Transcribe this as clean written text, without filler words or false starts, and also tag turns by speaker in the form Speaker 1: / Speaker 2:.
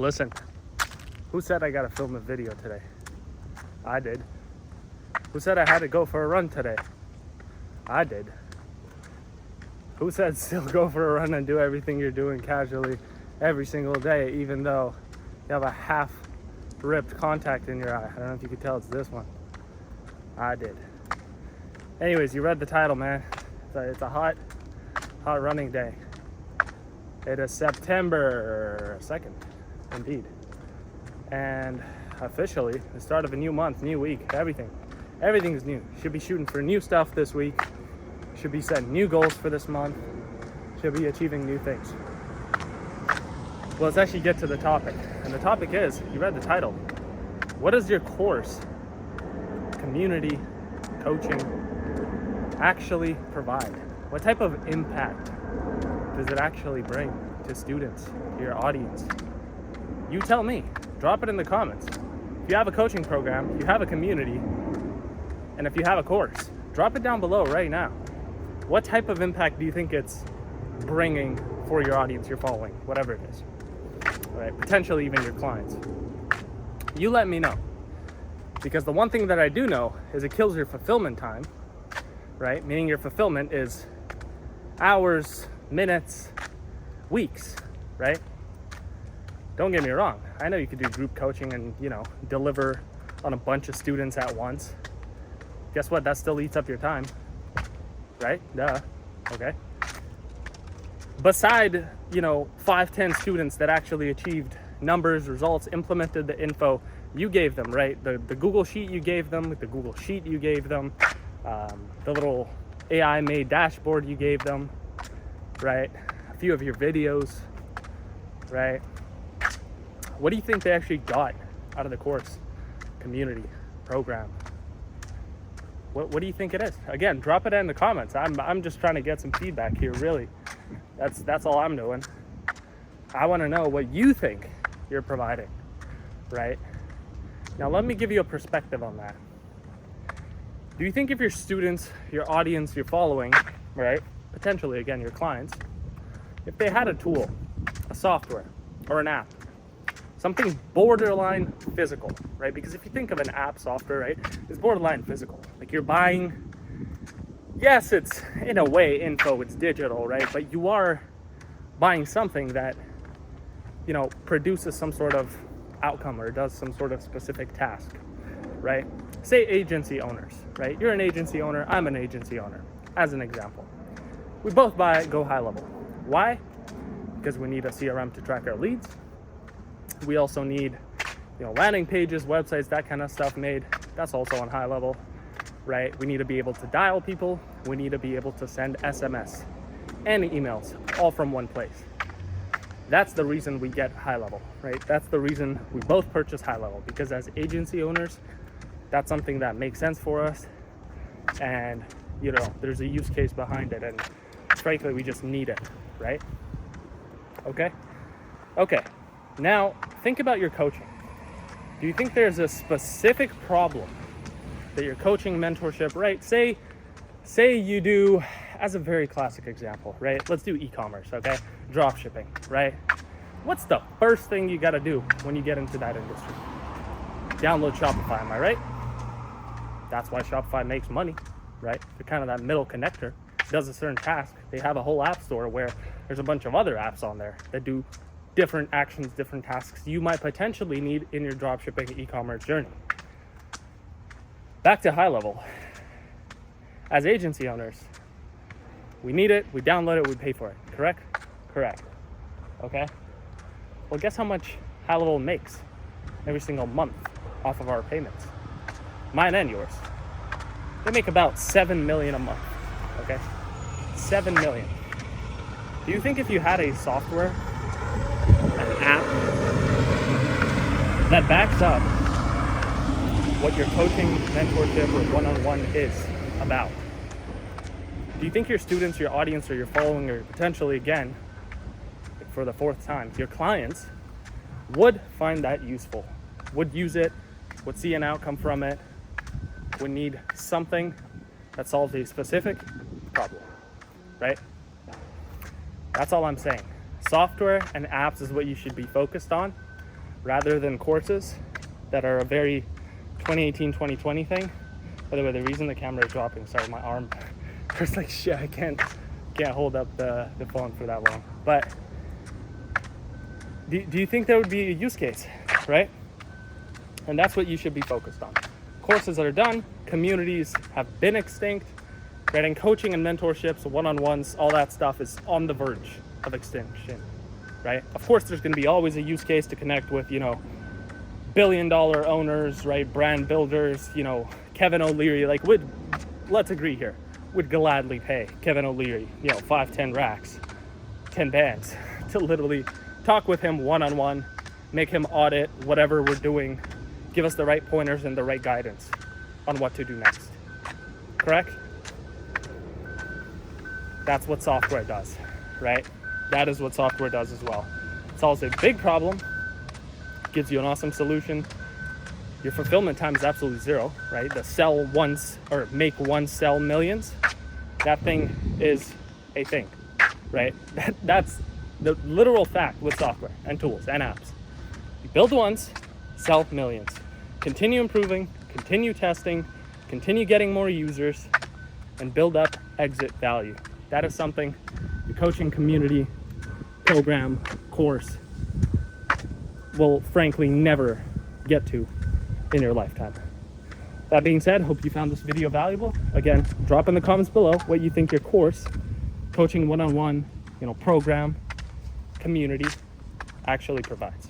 Speaker 1: Listen, who said I gotta film a video today? I did. Who said I had to go for a run today? I did. Who said still go for a run and do everything you're doing casually every single day, even though you have a half ripped contact in your eye? I don't know if you could tell it's this one. I did. Anyways, you read the title, man. It's a hot running day. It is September 2nd, indeed. And officially, the start of a new month, new week, everything is new. Should be shooting for new stuff this week. Should be setting new goals for this month. Should be achieving new things. Well, let's actually get to the topic. And the topic is, you read the title. What does your course, community, coaching, actually provide? What type of impact does it actually bring to students, to your audience? You tell me. Drop it in the comments. If you have a coaching program, if you have a community, and if you have a course, drop it down below right now. What type of impact do you think it's bringing for your audience, your following, whatever it is? All right, potentially even your clients. You let me know. Because the one thing that I do know is it kills your fulfillment time, right? Meaning your fulfillment is hours, minutes, weeks, right? Don't get me wrong. I know you could do group coaching and, deliver on a bunch of students at once. Guess what? That still eats up your time, right? Duh. Okay. Beside, 5-10 students that actually achieved numbers, results, implemented the info you gave them, right? The Google Sheet you gave them, the Google Sheet you gave them, the little AI made dashboard you gave them, right? A few of your videos, right? What do you think they actually got out of the course, community, program? What do you think it is? Again, drop it in the comments. I'm just trying to get some feedback here, really. That's all I'm doing. I want to know what you think you're providing, right? Now, let me give you a perspective on that. Do you think if your students, your audience, your following, right, potentially, again, your clients, if they had a tool, a software, or an app, something borderline physical, right? Because if you think of an app software, right, it's borderline physical. Like you're buying, yes, it's in a way info, it's digital, right? But you are buying something that, produces some sort of outcome or does some sort of specific task, right? Say agency owners, right? You're an agency owner, I'm an agency owner, as an example. We both go high level. Why? Because we need a CRM to track our leads. We also need, landing pages, websites, that kind of stuff made. That's also on high level, right? We need to be able to dial people. We need to be able to send SMS and emails all from one place. That's the reason we get high level, right? That's the reason we both purchase high level, because as agency owners, that's something that makes sense for us. And, there's a use case behind it. And frankly, we just need it, right? Okay. Now, think about your coaching. Do you think there's a specific problem that your coaching mentorship, right? Say you do, as a very classic example, right? Let's do e-commerce, okay? Drop shipping, right? What's the first thing you got to do when you get into that industry? Download Shopify, am I right? That's why Shopify makes money, right? They're kind of that middle connector. It does a certain task. They have a whole app store where there's a bunch of other apps on there that do different actions, different tasks you might potentially need in your dropshipping e-commerce journey. Back to high level. As agency owners, we need it, we download it, we pay for it, correct? Correct. Okay? Well, guess how much high level makes every single month off of our payments? Mine and yours. They make about $7 million a month, okay? $7 million. Do you think if you had a software, an app that backs up what your coaching, mentorship, or one-on-one is about, do you think your students, your audience, or your following, or potentially, again, for the fourth time, your clients would find that useful, would use it, would see an outcome from it, would need something that solves a specific problem, right? That's all I'm saying. Software and apps is what you should be focused on. rather than courses that are a very 2018, 2020 thing. By the way, the reason the camera is dropping, sorry, my arm hurts like shit. I can't hold up the phone for that long. But do you think there would be a use case, right? And that's what you should be focused on. Courses that are done, communities have been extinct, right? And coaching and mentorships, one-on-ones, all that stuff is on the verge of extinction, right? Of course, there's going to be always a use case to connect with, billion-dollar owners, right? Brand builders, Kevin O'Leary, let's agree here, would gladly pay Kevin O'Leary, 5-10 racks, 10 bands to literally talk with him one-on-one, make him audit whatever we're doing, give us the right pointers and the right guidance on what to do next. Correct? That's what software does, right? That is what software does as well. It solves a big problem, gives you an awesome solution. Your fulfillment time is absolutely zero, right? The sell once or make one sell millions, that thing is a thing, right? That's the literal fact with software and tools and apps. You build once, sell millions. Continue improving, continue testing, continue getting more users, and build up exit value. That is something the coaching community, program, course will frankly never get to in your lifetime. That being said, hope you found this video valuable. Again, drop in the comments below what you think your course, coaching one-on-one, program, community actually provides.